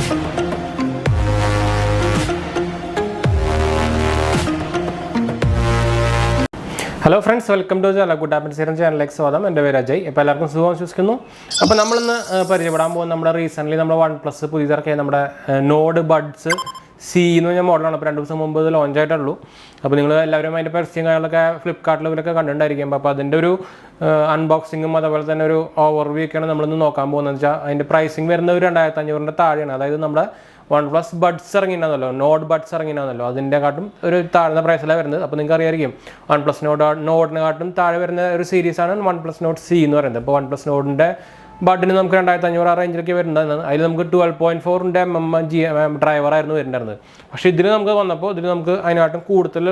Hello friends, welcome to the 𝙑𝙤𝙀𝙬𝙬 channel. എൻ്റെ പേര് അജയ്. ഇപ്പോൾ എല്ലാവർക്കും സുഖം വിശ്വസിക്കുന്നു. അപ്പോൾ നമ്മളിന്ന് പരിചയപ്പെടാൻ പോകുന്ന നമ്മുടെ റീസെൻ്റ്ലി നമ്മുടെ OnePlus പുതിയതിറക്കിയ നമ്മുടെ നോഡ് ബഡ്സ് സി എന്ന് പറഞ്ഞ മോഡലാണ്. അപ്പോൾ 2 ദിവസം മുമ്പ് ഇത് ലോഞ്ച് ആയിട്ടുള്ളൂ. അപ്പോൾ നിങ്ങൾ എല്ലാവരും അതിൻ്റെ പരസ്യം കാര്യങ്ങളൊക്കെ ഫ്ലിപ്കാർട്ടിൽ ഇവരൊക്കെ കണ്ടിട്ടുണ്ടായിരിക്കും. അപ്പോൾ അതിൻ്റെ ഒരു അൺബോക്സിങ്ങും അതുപോലെ തന്നെ ഒരു ഓവർവ്യൂ ഒക്കെയാണ് നമ്മളിന്ന് നോക്കാൻ പോകുന്നത്. വെച്ചാൽ അതിൻ്റെ പ്രൈസിങ് വരുന്നത് 2500 താഴെയാണ്. അതായത് നമ്മുടെ OnePlus ബഡ്സ് ഇറങ്ങിയിട്ടുണ്ടല്ലോ, നോഡ് ബഡ്സ് ഇറങ്ങിയിട്ടുണ്ടല്ലോ, അതിൻ്റെ കാട്ടും ഒരു താഴ്ന്ന പ്രൈസിലാണ് വരുന്നത്. അപ്പോൾ നിങ്ങൾക്ക് അറിയായിരിക്കും OnePlus നോഡിനെ കാട്ടും താഴെ വരുന്ന ഒരു സീരീസാണ് OnePlus Nord C എന്ന് പറയുന്നത്. അപ്പോൾ OnePlus നോഡിൻ്റെ ബഡിന് നമുക്ക് 2500 ആ റേഞ്ചിലൊക്കെ വരുന്നത്. അതിൽ നമുക്ക് 12.4 mm ഡ്രൈവറായിരുന്നു വരുന്നുണ്ടായിരുന്നത്. പക്ഷേ ഇതിൽ നമുക്ക് വന്നപ്പോൾ ഇതിൽ നമുക്ക് അതിനായിട്ടും കൂടുതൽ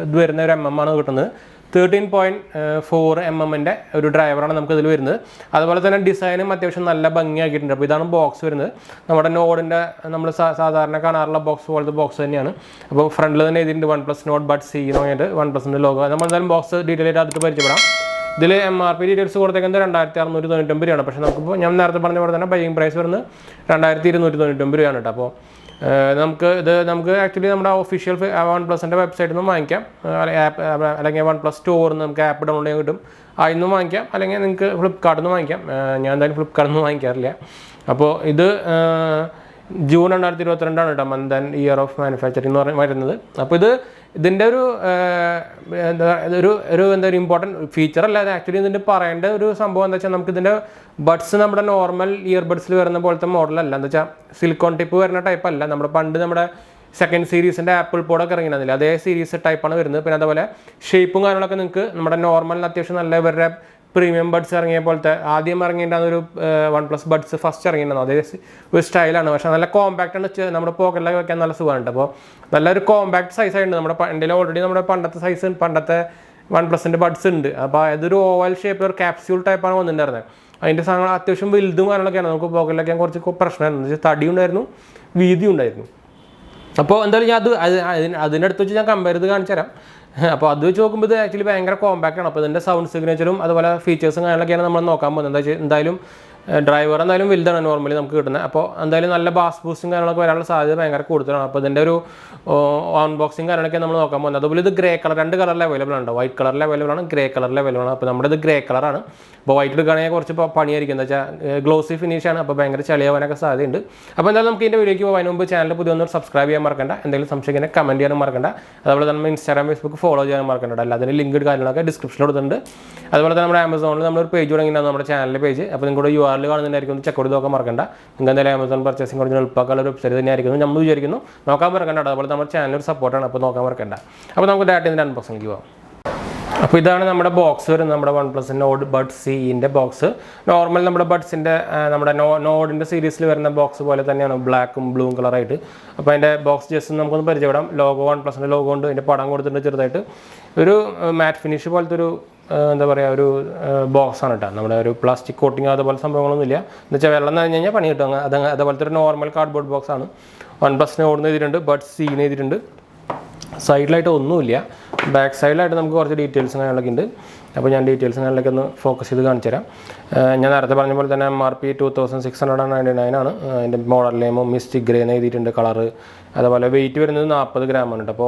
ഇത് വരുന്ന ഒരു ആണ് കിട്ടുന്നത്. 13.4 mm ഒരു ഡ്രൈവറാണ് നമുക്ക് ഇതിൽ വരുന്നത്. അതുപോലെ തന്നെ ഡിസൈനും അത്യാവശ്യം നല്ല ഭംഗിയാക്കിയിട്ടുണ്ട്. അപ്പോൾ ഇതാണ് ബോക്സ് വരുന്നത്. നമ്മുടെ നോഡിൻ്റെ നമ്മൾ സാധാരണ കാണാറുള്ള ബോക്സ് പോലത്തെ ബോക്സ് തന്നെയാണ്. അപ്പോൾ ഫ്രണ്ടിൽ തന്നെ എഴുതിയിട്ടുണ്ട് OnePlus Nord Bud C എന്ന് പറഞ്ഞിട്ട് OnePlusൻ്റെ ലോഗോ. നമ്മൾ എന്തായാലും ബോക്സ് ഡീറ്റെയിൽ ആയിട്ട് അതിട്ട് പരിചയപ്പെടാം. ഇതിൽ MRP ഡീറ്റെയിൽസ് കൊടുത്തേക്കുന്നത് 2699 രൂപയാണ്. പക്ഷേ നമുക്കിപ്പോൾ ഞാൻ നേരത്തെ പറഞ്ഞ പോലെ തന്നെ ബൈയിങ് പ്രൈസ് വരുന്നത് 2299 രൂപയാണ് കേട്ടോ. അപ്പോൾ നമുക്ക് ആക്ച്വലി നമ്മുടെ ഒഫീഷ്യൽ OnePlusൻ്റെ വെബ്സൈറ്റിൽ നിന്നും വാങ്ങിക്കാം, അല്ലെങ്കിൽ OnePlus സ്റ്റോറിൽ നിന്ന് നമുക്ക് ആപ്പ് ഡൗൺലോഡ് ചെയ്യാൻ കിട്ടും. അതിൽ നിന്നും വാങ്ങിക്കാം, അല്ലെങ്കിൽ നിങ്ങൾക്ക് ഫ്ലിപ്കാർട്ടിൽ നിന്ന് വാങ്ങിക്കാം. ഞാൻ എന്തായാലും ഫ്ലിപ്കാർട്ടിൽ നിന്ന് വാങ്ങിക്കാറില്ല. അപ്പോൾ ഇത് ജൂൺ 2022 കേട്ടോ, month and year of manufacturing എന്ന് വരുന്നത്. അപ്പോൾ ഇതിൻ്റെ ഒരു ഇമ്പോർട്ടൻറ്റ് ഫീച്ചർ അല്ല. അത് ആക്ച്വലി ഇതിൻ്റെ പറയേണ്ട ഒരു സംഭവം എന്താ വെച്ചാൽ, നമുക്കിതിൻ്റെ ബഡ്സ് നമ്മുടെ നോർമൽ ഇയർബഡ്സിൽ വരുന്ന പോലത്തെ മോഡലല്ല. എന്താ വെച്ചാൽ സിലിക്കോൺ ടിപ്പ് വരുന്ന ടൈപ്പ് അല്ല. നമ്മുടെ സെക്കൻഡ് സീരീസിൻ്റെ ആപ്പിൾ പോഡൊക്കെ ഇറങ്ങിയിരുന്നില്ല, അതേ സീരീസ് ടൈപ്പാണ് വരുന്നത്. പിന്നെ അതുപോലെ ഷേപ്പും കാര്യങ്ങളൊക്കെ നിങ്ങൾക്ക് നമ്മുടെ നോർമലിന് അത്യാവശ്യം നല്ല ഇവരുടെ പ്രീമിയം ബഡ്സ് ഇറങ്ങിയ പോലത്തെ ആദ്യം ഇറങ്ങിയിട്ടുണ്ടാകുന്ന ഒരു OnePlus ബഡ്സ് ഫസ്റ്റ് ഇറങ്ങിയിട്ടുണ്ടാകും, അതേ ഒരു സ്റ്റൈലാണ്. പക്ഷേ നല്ല കോമ്പാക്റ്റ് ആണ്, നമ്മുടെ പോക്കറ്റിലൊക്കെ വെക്കാൻ നല്ല സുഖമാണ്. അപ്പോൾ നല്ലൊരു കോമ്പാക്ട് സൈസ് ആയിട്ടുണ്ട്. നമ്മുടെ എൻ്റെ ഓൾറെഡി നമ്മുടെ പണ്ടത്തെ OnePlusൻ്റെ ബഡ്സ് ഉണ്ട്. അപ്പോൾ അതൊരു ഓവൽ ഷേപ്പിൽ ഒരു ക്യാപ്സ്യൂൾ ടൈപ്പാണ് വന്നിട്ടുണ്ടായിരുന്നത്. അതിൻ്റെ സാധനങ്ങൾ അത്യാവശ്യം വലുതും കാര്യങ്ങളൊക്കെയാണ്. നമുക്ക് പോക്കറ്റിലൊക്കെ കുറച്ച് പ്രശ്നമായിരുന്നു, തടി ഉണ്ടായിരുന്നു, വീതി ഉണ്ടായിരുന്നു. അപ്പോൾ എന്തായാലും ഞാൻ അതിനടുത്ത് വെച്ച് ഞാൻ കമ്പയർ ചെയ്ത് കാണിച്ചു തരാം. അപ്പോൾ അത് വെച്ച് നോക്കുമ്പോൾ ഇത് ആക്ച്വലി ഭയങ്കര കോമ്പാക്റ്റ് ആണ്. അപ്പോൾ ഇതിൻ്റെ സൗണ്ട് സിഗ്നേച്ചറും അതുപോലെ ഫീച്ചേഴ്സും കാര്യങ്ങളൊക്കെയാണ് നമ്മൾ നോക്കാൻ പോകുന്നത്. എന്തായാലും ഡ്രൈവർ എന്തായാലും വലുതാണ് നോർമലി നമുക്ക് കിട്ടുന്നത്. അപ്പോൾ എന്തായാലും നല്ല ബാസ് ബൂസ്റ്റും കാര്യങ്ങളൊക്കെ വരാനുള്ള സാധ്യത ഭയങ്കര കൂടുതലാണ്. അപ്പോൾ ഇതിൻ്റെ ഒരു അൺബോക്സിങ് കാര്യങ്ങളൊക്കെ നമ്മൾ നോക്കാൻ പോകുന്നത്. അതുപോലെ ഇത് ഗ്രേ കളർ, 2 കളറിൽ അവൈലബിൾ ആണ്. വൈറ്റ് കളറിൽ അവൈലബിൾ ആണ്, ഗ്രേ കളറിൽ അവൈലബിൾ ആണ്. അപ്പോൾ നമ്മുടെ ഇത് ഗ്രേ കളറാണ്. അപ്പോൾ വൈറ്റ് എടുക്കുകയാണെങ്കിൽ കുറച്ച് പണിയായിരിക്കും, എന്താ വെച്ചാൽ ഗ്ലോസി ഫിനിഷാണ്. അപ്പോൾ ഭയങ്കര ചളിയാവാനൊക്കെ സാധ്യതയുണ്ട്. അപ്പോൾ എന്തായാലും നമുക്ക് ഇതിൻ്റെ വീഡിയോയ്ക്ക് പോകാൻ മുമ്പ് ചാനൽ പുതിയൊന്നും സബ്സ്ക്രൈബ് ചെയ്യാൻ മറക്കണ്ട, എന്തെങ്കിലും സംശയിക്കാൻ കമൻറ്റ് ചെയ്യാനും മറക്കണ്ട. അതുപോലെ തന്നെ Instagram Facebook ഫോളോ ചെയ്യാനും മറക്കണ്ട. അല്ല അതിൻ്റെ ലിങ്ക് കാര്യങ്ങളൊക്കെ ഡിസ്ക്രിപ്ഷനിൽ കൊടുത്തിട്ടുണ്ട്. അതുപോലെ തന്നെ നമ്മുടെ ആമസോണിൽ നമ്മളൊരു പേജ് തുടങ്ങിയിട്ടുണ്ട്, നമ്മുടെ ചാനലിലെ പേജ്. അപ്പോൾ നിങ്ങളുടെ URL കാണുന്നതായിരിക്കും, ചെക്ക് ചെയ്ത് നോക്കാൻ മറക്കണ്ട. നിങ്ങൾ എന്തായാലും ആമസോൺ പർച്ചേസിംഗ് കുറച്ച് എളുപ്പമാക്കാനുള്ള ഒരു വെബ്സൈറ്റ് തന്നെയായിരിക്കും നമ്മൾ വിചാരിക്കുന്നു. നോക്കാൻ മറക്കണ്ട. അതുപോലെ നമ്മുടെ ചാനലൊരു സപ്പോർട്ടാണ്, അപ്പോൾ നോക്കാൻ മറക്കണ്ട. അപ്പോൾ നമുക്ക് ഡയറക്റ്റ് ഇതിൻ്റെ അൺബോക്സിംഗ് പോകാം. അപ്പോൾ ഇതാണ് നമ്മുടെ ബോക്സ് വരുന്നത്, നമ്മുടെ OnePlus നോഡ് ബഡ് സിൻ്റെ ബോക്സ്. നോർമൽ നമ്മുടെ ബഡ്സിൻ്റെ നമ്മുടെ നോഡിൻ്റെ സീരീസിൽ വരുന്ന ബോക്സ് പോലെ തന്നെയാണ്, ബ്ലാക്കും ബ്ലൂവും കളറായിട്ട്. അപ്പോൾ അതിൻ്റെ ബോക്സ് ജസ്റ്റ് നമുക്കൊന്ന് പരിചയപ്പെടാം. ലോഗോ OnePlusൻ്റെ ലോഗോ ഉണ്ട്, അതിൻ്റെ പടം കൊടുത്തിട്ടുണ്ട് ചെറുതായിട്ട്. ഒരു മാറ്റ് ഫിനിഷ് പോലത്തെ ഒരു എന്താ പറയുക, ഒരു ബോക്സാണ് കേട്ടോ. നമ്മുടെ ഒരു പ്ലാസ്റ്റിക് കോട്ടിങ് അതുപോലെ സംഭവങ്ങളൊന്നുമില്ല. എന്ന് വെച്ചാൽ വെള്ളം നനഞ്ഞ് കഴിഞ്ഞാൽ പണി കിട്ടും. അതുപോലത്തെ ഒരു നോർമൽ കാർഡ്ബോർഡ് ബോക്സാണ്. OnePlus നോഡ് എഴുതിയിട്ടുണ്ട്, ബഡ് സി എഴുതിയിട്ടുണ്ട്. സൈഡിലായിട്ട് ഒന്നുമില്ല. ബാക്ക് സൈഡിലായിട്ട് നമുക്ക് കുറച്ച് ഡീറ്റെയിൽസും കാര്യങ്ങളൊക്കെ ഉണ്ട്. അപ്പോൾ ഞാൻ ഡീറ്റെയിൽസും കാര്യങ്ങളൊക്കെ ഒന്ന് ഫോക്കസ് ചെയ്ത് കാണിച്ചു തരാം. ഞാൻ നേരത്തെ പറഞ്ഞ പോലെ തന്നെ MRP 2699 ആണ്. അതിൻ്റെ മോഡൽ നെയിമും മിസ്റ്റിക് ഗ്രേ എന്ന് എഴുതിയിട്ടുണ്ട്, കളറ്. അതുപോലെ വെയിറ്റ് വരുന്നത് 40 ഗ്രാമാണ്. അപ്പോൾ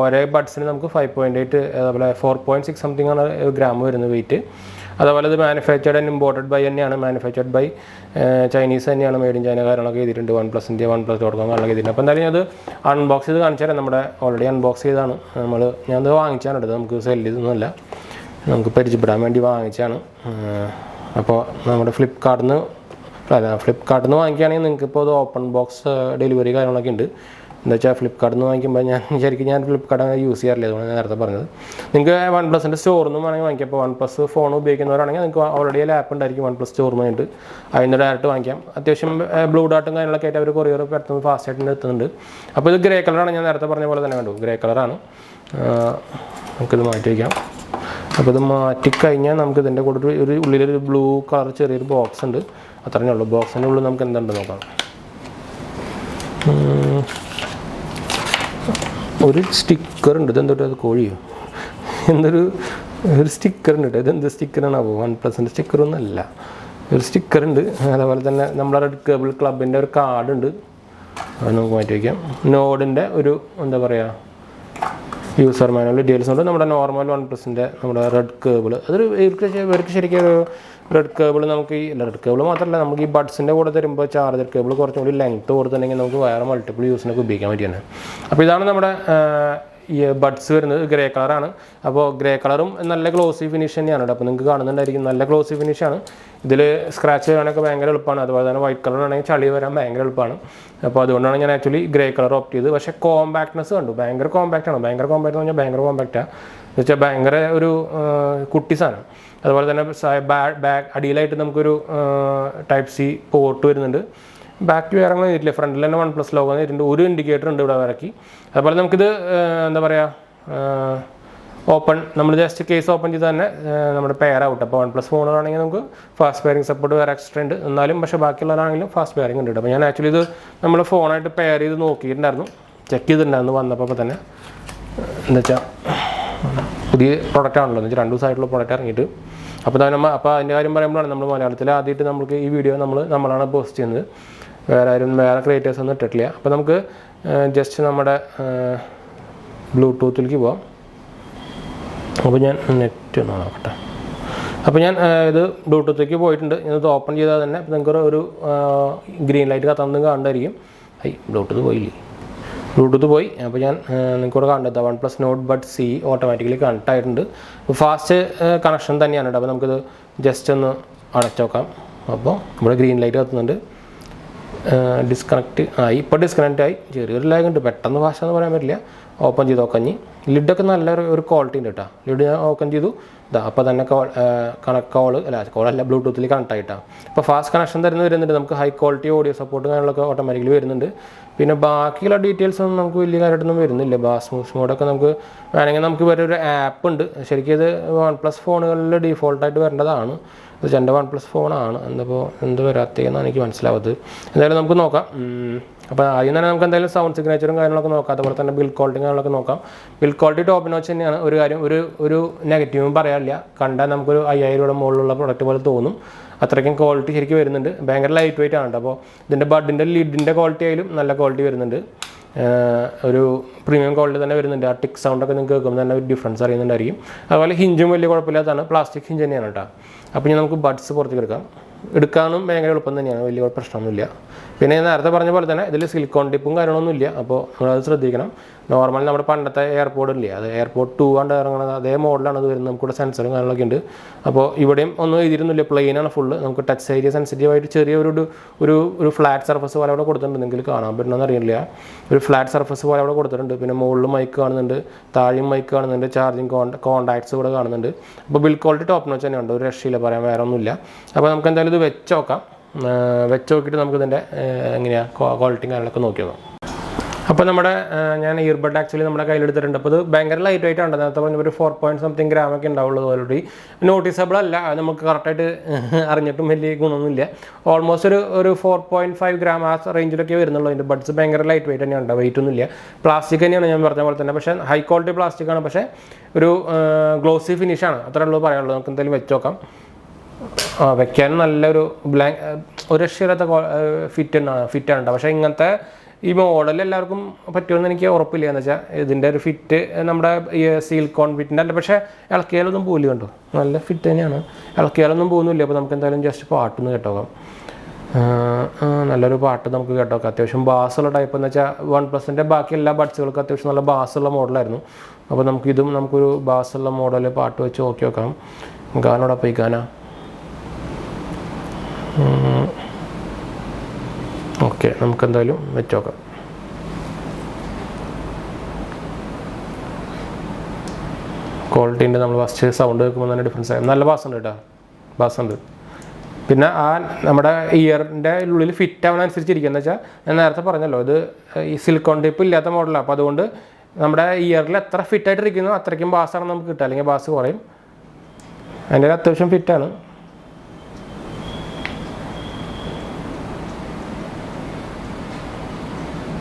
ഓരോ ബഡ്സിന് നമുക്ക് 5.8, അതുപോലെ 4.6 സംതിങ് ആണ് ഗ്രാം വരുന്നത് വെയിറ്റ്. അതുപോലെ ഇത് മാനുഫാക്ചർഡ് ആൻഡ് ഇമ്പോർട്ടഡ് ബൈ തന്നെയാണ്, മാനുഫാക്ചർഡ് ബൈ ചൈനീസ് തന്നെയാണ്, മെയ്ഡ് ഇൻ ചൈന കാര്യങ്ങളൊക്കെ എഴുതിയിട്ടുണ്ട്. OnePlusൻ്റെ OnePlus.com കാര്യങ്ങളൊക്കെ എഴുതിയിട്ടുണ്ട്. അപ്പോൾ എന്തായാലും അത് അൺബോക്സ് ചെയ്ത് കാണിച്ചു തരാം. നമ്മുടെ ഓൾറെഡി അൺബോക്സ് ചെയ്താണ്. ഞാനത് വാങ്ങിച്ചാണ് എടുത്തത്, നമുക്ക് സെല് ചെയ്തൊന്നുമല്ല, നമുക്ക് പരിചയപ്പെടാൻ വേണ്ടി വാങ്ങിച്ചാണ്. അപ്പോൾ നമ്മുടെ ഫ്ലിപ്കാർട്ടിൽ നിന്ന് വാങ്ങിക്കുകയാണെങ്കിൽ നിങ്ങൾക്ക് ഇപ്പോൾ അത് ഓപ്പൺ ബോക്സ് ഡെലിവറി കാര്യങ്ങളൊക്കെ ഉണ്ട്. എന്താ വെച്ചാൽ ഫ്ലിപ്കാർട്ടിൽ നിന്ന് വാങ്ങിക്കുമ്പോൾ ഞാൻ ഫ്ലിപ്കാർട്ട് അങ്ങനെ യൂസ് ചെയ്യാറില്ല, അതുകൊണ്ട് ഞാൻ നേരത്തെ പറഞ്ഞത്. നിങ്ങൾക്ക് OnePlusൻ്റെ സ്റ്റോറിൽ നിന്ന് വേണമെങ്കിൽ വാങ്ങിക്കാം. അപ്പോൾ OnePlus ഫോൺ ഉപയോഗിക്കുന്നവരാണെങ്കിൽ നിങ്ങൾക്ക് ഓൾറെഡി ആപ്പ് ഉണ്ടായിരിക്കും OnePlus സ്റ്റോറിൽ നിന്നിട്ട്, അതിന് ഡയറക്റ്റ് വാങ്ങിക്കാം. അത്യാവശ്യം ബ്ലൂ ഡാട്ടും കാര്യങ്ങളൊക്കെ ആയിട്ട് അവർ കൊറിയർ പെട്ടെന്ന് ഫാസ്റ്റ് ആയിട്ട് എത്തുന്നുണ്ട്. അപ്പോൾ ഇത് ഗ്രേ കളറാണ്, ഞാൻ നേരത്തെ പറഞ്ഞ പോലെ തന്നെ കണ്ടു, ഗ്രേ കളറാണ്. നമുക്കിത് മാറ്റി വയ്ക്കാം. അപ്പോൾ ഇത് മാറ്റിക്കഴിഞ്ഞാൽ നമുക്ക് ഇതിൻ്റെ കൂടെ ഒരു ഉള്ളിലൊരു ബ്ലൂ കളർ ചെറിയൊരു ബോക്സ് ഉണ്ട്, അത്രയേ ഉള്ളൂ. ബോക്സിൻ്റെ ഉള്ളിൽ നമുക്ക് എന്തുണ്ട് നോക്കാം. ഒരു സ്റ്റിക്കർ ഉണ്ട്, ഇതെന്തോട്ട് അത് കോഴിയോ ഒരു സ്റ്റിക്കർ ഉണ്ട്. ഇതെന്ത് സ്റ്റിക്കറാണ്? അപ്പോൾ OnePlusൻ്റെ സ്റ്റിക്കറൊന്നുമല്ല, ഒരു സ്റ്റിക്കർ ഉണ്ട്. അതേപോലെ തന്നെ നമ്മുടെ റെഡ് കേബിൾ ക്ലബിൻ്റെ ഒരു കാർഡ് ഉണ്ട്, അത് നമുക്ക് മാറ്റി വയ്ക്കാം. നോഡിൻ്റെ ഒരു എന്താ പറയുക യൂസർ മാനുവൽ ഡീറ്റെയിൽസ് ഉണ്ട്. നമ്മുടെ നോർമൽ OnePlusൻ്റെ നമ്മുടെ റെഡ് കേബിൾ, അതൊരു ഇവർക്ക് ശരിക്കും ഒരു റെഡ് കേബിൾ നമുക്ക് ഈ റെഡ് കേബിൾ മാത്രമല്ല നമുക്ക് ഈ ബഡ്സിൻ്റെ കൂടെ തരുമ്പോൾ ചാർജർ കേബിൾ കുറച്ചും കൂടി ലെങ്ത്ത് കൊടുത്തിട്ടുണ്ടെങ്കിൽ നമുക്ക് വേറെ മൾട്ടിപ്പിൾ യൂസിനൊക്കെ ഉപയോഗിക്കാൻ പറ്റിയാണ്. അപ്പോൾ ഇതാണ് നമ്മുടെ ഈ ബഡ്സ് വരുന്നത്. ഗ്രേ കളറാണ്. അപ്പോൾ ഗ്രേ കളറും നല്ല ഗ്ലോസി ഫിനിഷ് തന്നെയാണ് കേട്ടോ. അപ്പോൾ നിങ്ങൾക്ക് കാണുന്നുണ്ടായിരിക്കും നല്ല ഗ്ലോസി ഫിനിഷാണ്. ഇതിൽ സ്ക്രാച്ച് വരാനൊക്കെ ഭയങ്കര എളുപ്പമാണ്. അതുപോലെ തന്നെ വൈറ്റ് കളറാണെങ്കിൽ ചളി വരാൻ ഭയങ്കര എളുപ്പമാണ്. അപ്പോൾ അതുകൊണ്ടാണ് ഞാൻ ആക്ച്വലി ഗ്രേ കളർ ഓപ്റ്റ് ചെയ്തത്. പക്ഷേ കോമ്പാക്ട്നെസ് കണ്ടു, ഭയങ്കര കോമ്പാക്റ്റാണ്. ഭയങ്കര കോമ്പാക്ട് എന്ന് പറഞ്ഞാൽ ഭയങ്കര കോമ്പാക്റ്റാണ് എന്ന് വെച്ചാൽ ഭയങ്കര ഒരു കുട്ടി സാധനം. അതുപോലെ തന്നെ ബാക്ക് അടിയിലായിട്ട് നമുക്കൊരു ടൈപ്പ് സി പോർട്ട് വരുന്നുണ്ട്. ബാക്ക് വേറെ അങ്ങനെ ചെയ്തിട്ടില്ല, ഫ്രണ്ടിൽ തന്നെ OnePlus ലോഗോ ചെയ്തിട്ടുണ്ട്. ഒരു ഇൻഡിക്കേറ്റർ ഉണ്ട് ഇവിടെ ഇറക്കി. അതുപോലെ നമുക്കിത് എന്താ പറയുക ഓപ്പൺ, നമ്മൾ ജസ്റ്റ് കേസ് ഓപ്പൺ ചെയ്ത് തന്നെ നമ്മുടെ പെയർ ഔട്ട്. അപ്പോൾ OnePlus ഫോണുകളാണെങ്കിൽ നമുക്ക് ഫാസ്റ്റ് പെയറിംഗ് സപ്പോർട്ട് വേറെ എക്സ്ട്രാ ഉണ്ട്, എന്നാലും പക്ഷേ ബാക്കിയുള്ളവരാണെങ്കിലും ഫാസ്റ്റ് പെയറിംഗ് ഉണ്ട്. അപ്പോൾ ഞാൻ ആക്ച്വലി ഇത് നമ്മൾ ഫോണായിട്ട് പെയർ ചെയ്ത് നോക്കിയിട്ടുണ്ടായിരുന്നു, ചെക്ക് ചെയ്തിട്ടുണ്ടായിരുന്നു വന്നപ്പോൾ തന്നെ. എന്താ വെച്ചാൽ പുതിയ പ്രൊഡക്റ്റ് ആണല്ലോ, എന്ന് വെച്ചാൽ 2 ദിവസമായിട്ടുള്ള പ്രൊഡക്റ്റ് ഇറങ്ങിയിട്ട്. അപ്പോൾ അതിൻ്റെ കാര്യം പറയുമ്പോഴാണ് നമ്മൾ മലയാളത്തിൽ ആദ്യമായിട്ട് നമുക്ക് ഈ വീഡിയോ നമ്മളാണ് പോസ്റ്റ് ചെയ്യുന്നത്, വേറെ ക്രിയേറ്റേഴ്സ് ഒന്നും ഇട്ടിട്ടില്ല. അപ്പോൾ നമുക്ക് ജസ്റ്റ് നമ്മുടെ ബ്ലൂടൂത്തിലേക്ക് പോവാം. അപ്പോൾ ഞാൻ നെറ്റ് ഒന്ന് നോക്കട്ടെ. അപ്പോൾ ഞാൻ ഇത് ബ്ലൂടൂത്തിലേക്ക് പോയിട്ടുണ്ട്. ഇത് ഓപ്പൺ ചെയ്താൽ തന്നെ നിങ്ങൾക്ക് ഒരു ഗ്രീൻ ലൈറ്റ് കത്തുന്നത് കാണുന്നതായിരിക്കും. ബ്ലൂടൂത്ത് പോയില്ലേ, ബ്ലൂടൂത്ത് പോയി. അപ്പോൾ ഞാൻ നിങ്ങൾക്കൂടെ കണ്ടത് OnePlus Nord Bud C automatically connect ആയിട്ടുണ്ട്. ഫാസ്റ്റ് കണക്ഷൻ തന്നെയാണ് കേട്ടോ. അപ്പോൾ നമുക്കിത് ജസ്റ്റ് ഒന്ന് അടച്ചു നോക്കാം. അപ്പോൾ ഇവിടെ ഗ്രീൻ ലൈറ്റ് കത്തുന്നുണ്ട്. ഡിസ്കണക്റ്റ് ആയി, ഇപ്പോൾ ഡിസ്കണക്റ്റ് ആയി. ചെറിയൊരു ലാഗ് ഉണ്ട്, പെട്ടെന്ന് ഫാസ്റ്റ് എന്ന് പറയാൻ പറ്റില്ല. ഓപ്പൺ ചെയ്ത് നോക്കഞ്ഞി ലിഡൊക്കെ നല്ല ഒരു ക്വാളിറ്റി ഉണ്ട് കേട്ടോ. ലിഡ് ഞാൻ ഓപ്പൺ ചെയ്തു, അപ്പോൾ തന്നെ കോളല്ല ബ്ലൂടൂത്തിൽ കണക്ട് ആയിട്ടാണ്. ഇപ്പോൾ ഫാസ്റ്റ് കണക്ഷൻ വരുന്നുണ്ട്. നമുക്ക് ഹൈ ക്വാളിറ്റി ഓഡിയോ സപ്പോർട്ട് കാര്യങ്ങളൊക്കെ ഓട്ടോമാറ്റിക്കലി വരുന്നുണ്ട്. പിന്നെ ബാക്കിയുള്ള ഡീറ്റെയിൽസ് ഒന്നും നമുക്ക് വലിയ കാര്യമായിട്ടൊന്നും വരുന്നില്ല. ബാസ് മോഡൊക്കെ നമുക്ക് വേണമെങ്കിൽ നമുക്ക് വേറെ ഒരു ആപ്പ് ഉണ്ട്. ശരിക്കും ഇത് OnePlus ഫോണുകളിൽ ഡീഫോൾട്ടായിട്ട് വരേണ്ടതാണ്. ഇത് എൻ്റെ OnePlus ഫോണാണ്, എന്ത് വരാത്തതെന്നാണ് എനിക്ക് മനസ്സിലാവുന്നത്. എന്തായാലും നമുക്ക് നോക്കാം. അപ്പോൾ ആദ്യം തന്നെ നമുക്ക് എന്തായാലും സൗണ്ട് സിഗ്നേച്ചറും കാര്യങ്ങളൊക്കെ നോക്കാം. അതുപോലെ തന്നെ ബിൽഡ് ക്വാളിറ്റി കാര്യങ്ങളൊക്കെ നോക്കാം. ബിൽഡ് ക്വാളിറ്റി ടോപ്പ് നോച്ച് തന്നെയാണ്. ഒരു കാര്യം ഒരു നെഗറ്റീവും പറയാനില്ല. കണ്ടാൽ നമുക്കൊരു 5000 രൂപയുടെ മുകളിലുള്ള പ്രൊഡക്റ്റ് പോലെ തോന്നും. അത്രയ്ക്കും ക്വാളിറ്റി ശരിക്കും വരുന്നുണ്ട്. ഭയങ്കര ലൈറ്റ് വെയിറ്റ് ആണ്. അപ്പോൾ ഇതിൻ്റെ ബഡിൻ്റെ ലിഡിൻ്റെ ക്വാളിറ്റി ആയാലും നല്ല ക്വാളിറ്റി വരുന്നുണ്ട്. ഒരു പ്രീമിയം ക്വാളിറ്റി തന്നെ വരുന്നുണ്ട്. ആ ടിക് സൗണ്ടൊക്കെ നിങ്ങൾക്ക് കേൾക്കുമ്പോൾ തന്നെ ഒരു ഡിഫറൻസ് അറിയുന്നുണ്ടായിരിക്കും. അതുപോലെ ഹിഞ്ചും വലിയ കുഴപ്പമില്ലാത്തതാണ്, പ്ലാസ്റ്റിക് ഹിഞ്ച് തന്നെയാണ് കേട്ടോ. അപ്പോൾ ഇനി നമുക്ക് ബഡ്സ് പുറത്തേക്ക് എടുക്കാനും ഭയങ്കര എളുപ്പം തന്നെയാണ്, വലിയ പ്രശ്നമൊന്നുമില്ല. പിന്നെ ഞാൻ നേരത്തെ പറഞ്ഞ പോലെ തന്നെ ഇതിൽ സിലിക്കോൺ ടിപ്പും കാര്യങ്ങളൊന്നുമില്ല. അപ്പോൾ നമ്മളത് ശ്രദ്ധിക്കണം. നോർമൽ നമ്മുടെ പണ്ടത്തെ എയർപോർട്ട് ഇല്ലേ, അത് എയർപോർട്ട് 2 കൊണ്ട് ഇറങ്ങുന്നത് അതേ മോഡലാണ് അത് വരുന്നത്. നമുക്കിവിടെ സെൻസറും കാര്യങ്ങളൊക്കെ ഉണ്ട്. അപ്പോൾ ഇവിടെയും ഒന്നും എഴുതിയിരുന്നില്ല, പ്ലെയിനാണ് ഫുള്ള്. നമുക്ക് ടച്ച് ഏരിയ സെൻസിറ്റീവായിട്ട് ചെറിയ ഒരു ഫ്ലാറ്റ് സർഫസ് പോലെ അവിടെ കൊടുത്തിട്ടുണ്ട്. നിങ്ങൾക്ക് കാണാൻ പറ്റണമെന്ന് അറിയില്ല, ഒരു ഫ്ലാറ്റ് സർഫസ് പോലെ അവിടെ കൊടുത്തിട്ടുണ്ട്. പിന്നെ മുകളിൽ മൈക്ക് കാണുന്നുണ്ട്, താഴെയും മൈക്ക് കാണുന്നുണ്ട്, ചാർജിങ് കോണ്ടാക്ട്സ് കൂടെ കാണുന്നുണ്ട്. അപ്പോൾ ബിൽഡ് ക്വാളിറ്റി ടോപ്പ് നോച്ച് തന്നെയുണ്ട്, ഒരു രക്ഷയില്ല, പറയാൻ വേറെ ഒന്നുമില്ല. അപ്പോൾ നമുക്ക് എന്തായാലും ഇത് വെച്ച് നോക്കാം. വെച്ച് നോക്കിയിട്ട് നമുക്കിതിൻ്റെ എങ്ങനെയാണ് ക്വാളിറ്റിയും കാര്യങ്ങളൊക്കെ നോക്കി നോക്കാം. അപ്പോൾ നമ്മുടെ ഞാൻ ഇയർബഡ് ആക്ച്വലി നമ്മുടെ കയ്യിലെടുത്തിട്ടുണ്ട്. അപ്പോൾ ഇത് ഭയങ്കര ലൈറ്റ് വെയിറ്റ് ആണ്. നേരത്തെ പറഞ്ഞ ഒരു 4.something ഗ്രാമൊക്കെ ഉണ്ടാവുള്ളൂ. ഓൾറെഡി നോട്ടീസബിൾ അല്ല, അത് നമുക്ക് കറക്റ്റായിട്ട് അറിഞ്ഞിട്ടും വലിയ ഗുണമൊന്നുമില്ല. ഓൾമോസ്റ്റ് ഒരു 4.5 ഗ്രാം ആ റേഞ്ചിലൊക്കെ വരുന്നുള്ളൂ. അതിൻ്റെ ബഡ്സ് ഭയങ്കര ലൈറ്റ് വെയിറ്റ് തന്നെയാണ്, വെയിറ്റ് ഒന്നുമില്ല. പ്ലാസ്റ്റിക് തന്നെയാണ് ഞാൻ പറഞ്ഞ പോലെ തന്നെ, പക്ഷേ ഹൈ ക്വാളിറ്റി പ്ലാസ്റ്റിക് ആണ്. പക്ഷേ ഒരു ഗ്ലോസി ഫിനിഷാണ്, അത്രേ ഉള്ളൂ പറയാനുള്ളത്. നമുക്ക് എന്തായാലും വെച്ച് നോക്കാം. വെക്കാനും നല്ലൊരു ഒരു രക്ഷയില്ലാത്ത ഫിറ്റാണ്. പക്ഷേ ഇങ്ങനത്തെ ഈ മോഡൽ എല്ലാവർക്കും പറ്റുമെന്ന് എനിക്ക് ഉറപ്പില്ല. എന്ന് വെച്ചാൽ ഇതിൻ്റെ ഒരു ഫിറ്റ് നമ്മുടെ ഈ സിലിക്കോൺ ഫിറ്റിൻ്റെ അല്ല, പക്ഷേ ഇളക്കിയാലൊന്നും പോലും കണ്ടോ, നല്ല ഫിറ്റ് തന്നെയാണ്, ഇളക്കിയാലൊന്നും പോകുന്നില്ല. അപ്പോൾ നമുക്ക് എന്തായാലും ജസ്റ്റ് പാട്ടൊന്ന് കേട്ടോക്കാം. നല്ലൊരു പാട്ട് നമുക്ക് കേട്ടോക്കാം. അത്യാവശ്യം ബാസുള്ള ടൈപ്പ് എന്ന് വെച്ചാൽ OnePlusൻ്റെ ബാക്കി എല്ലാ ബഡ്സുകൾക്കും അത്യാവശ്യം നല്ല ബാസുള്ള മോഡലായിരുന്നു. അപ്പോൾ നമുക്കൊരു ബാസുള്ള മോഡൽ പാട്ട് വെച്ച് നോക്കി നോക്കാം. ഗാനോടൊപ്പം ഈ ഗാന ഓക്കെ, നമുക്കെന്തായാലും വെച്ച് നോക്കാം. ക്വാളിറ്റീൻ്റെ നമ്മൾ ഫസ്റ്റ് സൗണ്ട് കേൾക്കുമ്പോൾ തന്നെ ഡിഫറൻസ് ആയി. നല്ല ബാസ് ഉണ്ട് കേട്ടോ, ബാസ് ഉണ്ട്. പിന്നെ ആ നമ്മുടെ ഇയറിൻ്റെ ഉള്ളിൽ ഫിറ്റ് ആവാനനുസരിച്ചിരിക്കുക. എന്ന് വെച്ചാൽ ഞാൻ നേരത്തെ പറഞ്ഞല്ലോ, ഇത് ഈ സിലിക്കോൺ ടൈപ്പ് ഇല്ലാത്ത മോഡലാണ്. അപ്പോൾ അതുകൊണ്ട് നമ്മുടെ ഇയറിൽ എത്ര ഫിറ്റായിട്ടിരിക്കുന്നോ അത്രയ്ക്കും ബാസാണ് നമുക്ക് കിട്ടുക, അല്ലെങ്കിൽ ബാസ് കുറയും. അതിൻ്റെ അത്യാവശ്യം ഫിറ്റാണ്.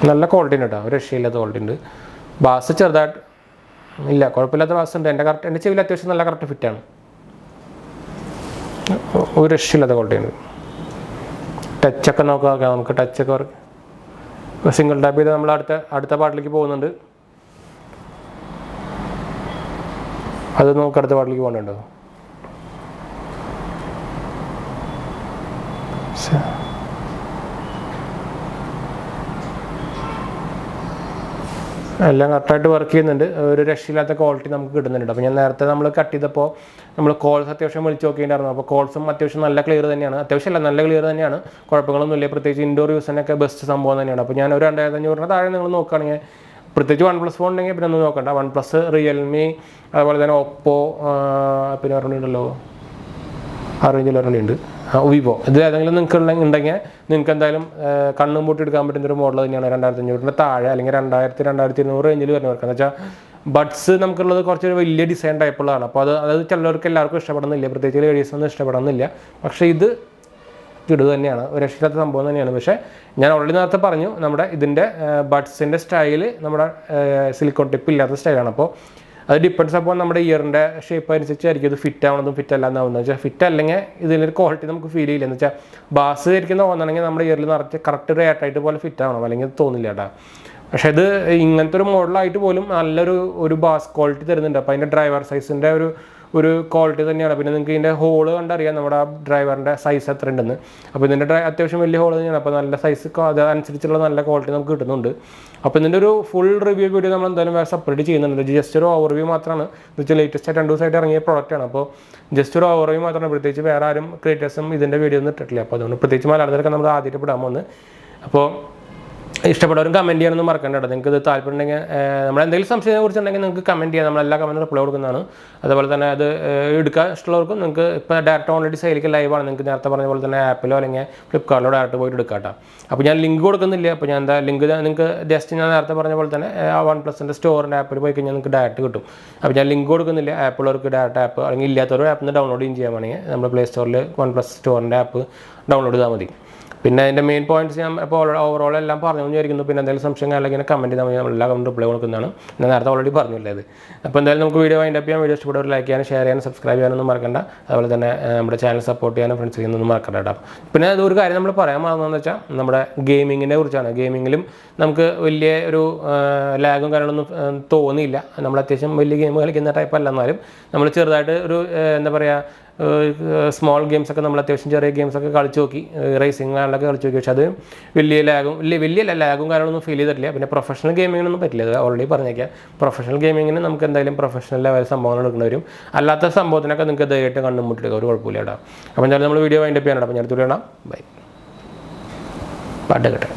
നല്ല ക്വാളിറ്റി ഉണ്ട് കേട്ടോ, ഒരു രക്ഷയില്ലാത്ത ക്വാളിറ്റി ഉണ്ട്. ബാസ് ചെറുതായിട്ട് ഇല്ല, കുഴപ്പമില്ലാത്ത ബാസ് ഉണ്ട്. എൻ്റെ ചെവിയിൽ അത്യാവശ്യം നല്ല കറക്റ്റ് ഫിറ്റാണ്. ഒരു രക്ഷയില്ലാത്ത ക്വാളിറ്റിയാണ്. ടച്ചൊക്കെ നോക്കാം, നമുക്ക് ടച്ചൊക്കെ വർക്ക് സിംഗിൾ ടാപ്പ് ചെയ്ത് നമ്മൾ അടുത്ത പാട്ടിലേക്ക് പോകുന്നുണ്ട്. അത് നമുക്ക് അടുത്ത പാട്ടിലേക്ക് പോകണ്ടോ? എല്ലാം കറക്റ്റായിട്ട് വർക്ക് ചെയ്യുന്നുണ്ട്. ഒരു രക്ഷയില്ലാത്ത ക്വാളിറ്റി നമുക്ക് കിട്ടുന്നുണ്ട്. അപ്പോൾ ഞാൻ നേരത്തെ നമ്മൾ കട്ട് ചെയ്തപ്പോൾ നമ്മൾ കോൾസ് അത്യാവശ്യം വിളിച്ച് നോക്കിയിട്ടുണ്ടായിരുന്നു. അപ്പോൾ കോൾസും അത്യാവശ്യം നല്ല ക്ലിയർ തന്നെയാണ്. അത്യാവശ്യമല്ല, നല്ല ക്ലിയർ തന്നെയാണ്. കുഴപ്പങ്ങളൊന്നുമില്ല. പ്രത്യേകിച്ച് ഇൻഡോർ യൂസിനൊക്കെ ബെസ്റ്റ് സംഭവം തന്നെയാണ്. അപ്പോൾ ഞാൻ ഒരു 2500 താഴെ നിങ്ങൾ നോക്കുകയാണെങ്കിൽ, പ്രത്യേകിച്ച് OnePlus ഫോൺ ഉണ്ടെങ്കിൽ പിന്നെ ഒന്നും നോക്കണ്ട. OnePlus, റിയൽമി, അതുപോലെ തന്നെ ഒപ്പോ, പിന്നെ പറഞ്ഞിട്ടുണ്ടല്ലോ ആ റേഞ്ചിൽ ഒരെണ്ണമുണ്ട്, വിവോ. ഇത് ഏതെങ്കിലും നിങ്ങൾക്ക് ഉണ്ടെങ്കിൽ നിങ്ങൾക്ക് എന്തായാലും കണ്ണും പൂട്ടി എടുക്കാൻ പറ്റുന്നൊരു മോഡൽ തന്നെയാണ്. 2500 താഴെ അല്ലെങ്കിൽ 2000-2200 റേഞ്ചിൽ വരുന്നവർക്ക്. എന്ന് വെച്ചാൽ ബഡ്സ് നമുക്കുള്ളത് കുറച്ചൊരു വലിയ ഡിസൈൻ ടൈപ്പുള്ളതാണ്. അപ്പോൾ അത് ചിലർക്ക് എല്ലാവർക്കും ഇഷ്ടപ്പെടുന്നില്ല, പ്രത്യേകിച്ച് ലേഡീസൊന്നും ഇഷ്ടപ്പെടുന്നില്ല. പക്ഷേ ഇത് തന്നെയാണ്, ഒരു രക്ഷയില്ലാത്ത സംഭവം തന്നെയാണ്. പക്ഷേ ഞാൻ ഓൾറെഡി നേരത്തെ പറഞ്ഞു, നമ്മുടെ ഇതിൻ്റെ ബഡ്സിൻ്റെ സ്റ്റൈല് നമ്മുടെ സിലിക്കോൺ ടിപ്പ് ഇല്ലാത്ത സ്റ്റൈലാണ്. അപ്പോൾ അത് ഡിപ്പെൻഡ്സ് അപ്പോൾ നമ്മുടെ ഇയറിൻ്റെ ഷേപ്പ് അനുസരിച്ചായിരിക്കും ഇത് ഫിറ്റ് ആവണതും ഫിറ്റ് അല്ല എന്നാവുന്നത്. വെച്ചാൽ ഫിറ്റ് അല്ലെങ്കിൽ ഇതിനൊരു ക്വാളിറ്റി നമുക്ക് ഫീൽ ചെയ്യില്ല. എന്ന് വെച്ചാൽ ബാസ് ധരിക്കുന്ന തോന്നണമെങ്കിൽ നമ്മുടെ ഇയറിൽ നിറച്ച് കറക്റ്റ് ഒരു എയർടൈറ്റ് പോലെ ഫിറ്റ് ആവണം, അല്ലെങ്കിൽ അത് തോന്നില്ല കേട്ടോ. പക്ഷേ ഇത് ഇങ്ങനത്തെ ഒരു മോഡലായിട്ട് പോലും നല്ലൊരു ബാസ് ക്വാളിറ്റി തരുന്നുണ്ട്. അപ്പോൾ അതിൻ്റെ ഡ്രൈവർ സൈസിൻ്റെ ഒരു ക്വാളിറ്റി തന്നെയാണ്. പിന്നെ നിങ്ങൾക്ക് ഇതിൻ്റെ ഹോള് കണ്ടറിയാം നമ്മുടെ ആ ഡ്രൈവറിൻ്റെ സൈസ് എത്ര ഉണ്ടെന്ന്. അപ്പോൾ ഇതിൻ്റെ അത്യാവശ്യം വലിയ ഹോൾ തന്നെയാണ്. അപ്പോൾ നല്ല സൈസ് അതനുസരിച്ചുള്ള നല്ല ക്വാളിറ്റി നമുക്ക് കിട്ടുന്നുണ്ട്. അപ്പോൾ ഇതിൻ്റെ ഒരു ഫുൾ റിവ്യൂ വീഡിയോ നമ്മൾ എന്തായാലും വേറെ സെപ്പറേറ്റ് ചെയ്യുന്നുണ്ട്. ജസ്റ്റ് ഒരു ഓവർവ്യൂ മാത്രമാണ്. എന്ന് വെച്ചാൽ ലേറ്റസ്റ്റ് ആയിട്ട് 2 ദിവസമായിട്ട് ഇറങ്ങിയ പ്രോഡക്റ്റാണ്. അപ്പോൾ ജസ്റ്റ് ഒരു ഓവർവ്യൂ മാത്രമാണ്. പ്രത്യേകിച്ച് വേറെ ആരും ക്രിയേറ്റേഴ്സും ഇതിൻ്റെ വീഡിയോ ഒന്നും ഇട്ടിട്ടില്ല. അപ്പോൾ അതുകൊണ്ട് പ്രത്യേകിച്ച് മലയാളത്തിലൊക്കെ നമ്മൾ ആദ്യമായിട്ട് പെടാൻ പോകുന്നത്. അപ്പോൾ ഇഷ്ടപ്പെട്ടവരും കമൻറ്റ് ചെയ്യാനൊന്നും മറക്കണ്ട കേട്ടോ. നിങ്ങൾക്ക് ഇത് താല്പര്യം ഉണ്ടെങ്കിൽ, നമ്മൾ എന്തെങ്കിലും സംശയത്തെ കുറിച്ചുണ്ടെങ്കിൽ നിങ്ങൾക്ക് കമൻറ്റ് ചെയ്യാം. നമ്മളെല്ലാ കമൻറ്റും റിപ്ലൈ കൊടുക്കുന്നതാണ്. അതുപോലെ തന്നെ അത് എടുക്കാൻ ഇഷ്ടമുള്ളവർക്കും നിങ്ങൾക്ക് ഇപ്പോൾ ഡയറക്റ്റ് ഓൾറെഡി സെയിലേക്ക് ലൈവാണ്. നിങ്ങൾക്ക് നേരത്തെ പറഞ്ഞ പോലെ തന്നെ ആപ്പിലോ അല്ലെങ്കിൽ ഫ്ലിപ്കാർട്ടിലോ ഡയറക്റ്റ് പോയിട്ട് എടുക്കാം കേട്ടോ. അപ്പോൾ ഞാൻ ലിങ്ക് കൊടുക്കുന്നില്ല. അപ്പോൾ ഞാൻ എന്താ ലിങ്ക് നിങ്ങൾക്ക് ജസ്റ്റ് ഞാൻ നേരത്തെ പറഞ്ഞ പോലെ തന്നെ OnePlusൻ്റെ സ്റ്റോറിൻ്റെ ആപ്പിൽ പോയി കഴിഞ്ഞാൽ നിങ്ങൾക്ക് ഡയറക്റ്റ് കിട്ടും. അപ്പോൾ ഞാൻ ലിങ്ക് കൊടുക്കുന്നില്ല. ആപ്പുള്ളവർക്ക് ഡയറക്റ്റ് ആപ്പ്, അല്ലെങ്കിൽ ഇല്ലാത്തവരും ആപ്പിൽ നിന്ന് ഡൗൺലോഡ് ചെയ്യാൻ വേണമെങ്കിൽ നമ്മൾ പ്ലേ സ്റ്റോറിൽ OnePlus സ്റ്റോറിൻ്റെ ആപ്പ് ഡൗൺലോഡ് ചെയ്താൽ മതി. പിന്നെ അതിൻ്റെ മെയിൻ പോയിന്റ്സ് ഞാൻ ഇപ്പോൾ ഓവറോൾ എല്ലാം പറഞ്ഞു വിചാരിക്കുന്നു. പിന്നെ എന്തെങ്കിലും സംശയം അല്ലെങ്കിൽ കമൻറ്റ് ചെയ്താൽ നമ്മൾ എല്ലാ കമൻറ്റ് റിപ്ലൈ കൊടുക്കുന്നതാണ്. ഞാൻ നേരത്തെ ഓൾറെഡി പറഞ്ഞില്ലേ അത്. അപ്പോൾ എന്തായാലും നമുക്ക് വീഡിയോ വൈൻഡപ്പ് ചെയ്യാം. വീഡിയോ ഇഷ്ടപ്പെട്ടവർ ലൈക്ക് ചെയ്യാനും ഷെയർ ചെയ്യാനും സബ്സ്ക്രൈബ് ചെയ്യാനൊന്നും മറക്കണ്ട. അതുപോലെ തന്നെ നമ്മുടെ ചാനൽ സപ്പോർട്ട് ചെയ്യാനും ഫ്രണ്ട്സ് ചെയ്യുന്നൊന്നും മറക്കണ്ട കേട്ടോ. പിന്നെ അതൊരു കാര്യം നമ്മൾ പറയാൻ മറന്നതെന്ന് വെച്ചാൽ നമ്മുടെ ഗെയിമിങ്ങിനെ കുറിച്ചാണ്. ഗെയിമിങ്ങിലും നമുക്ക് വലിയ ഒരു ലാഗും കാര്യങ്ങളൊന്നും തോന്നിയില്ല. നമ്മൾ അത്യാവശ്യം വലിയ ഗെയിം കളിക്കുന്ന ടൈപ്പ് അല്ല, എന്നാലും നമ്മൾ ചെറുതായിട്ട് ഒരു എന്താ പറയുക, സ്മോൾ ഗെയിംസൊക്കെ നമ്മൾ അത്യാവശ്യം ചെറിയ ഗെയിംസൊക്കെ കളിച്ച് നോക്കി, റേസിംഗ് കാര്യങ്ങളൊക്കെ കളിച്ച് നോക്കി. പക്ഷേ അത് വലിയ ലാഗും കാര്യങ്ങളൊന്നും ഫീൽ ചെയ്തിട്ടില്ല. പിന്നെ പ്രൊഫഷണൽ ഗെയിമിങ്ങിനൊന്നും പറ്റില്ല. അത് ഓൾറെഡി പറഞ്ഞേക്കാം. പ്രൊഫഷണൽ ഗെയിമിങ്ങിന് നമുക്ക് എന്തായാലും പ്രൊഫഷണൽ ലെവൽ സംഭവങ്ങൾ എടുക്കേണ്ടി വരും. അല്ലാത്ത സംഭവത്തിനൊക്കെ നിങ്ങൾക്ക് ധൈര്യമായിട്ട് കണ്ണും മുട്ടിട്ട് ഒരു കുഴപ്പമില്ല കേട്ടോ. അപ്പോൾ എന്തായാലും നമ്മൾ വീഡിയോ വൈൻഡപ്പ് ചെയ്യാനാണ്. അപ്പോൾ ഞാൻ അടുത്ത് കാണാം. ബൈ. പാട്ട് കേട്ടെ.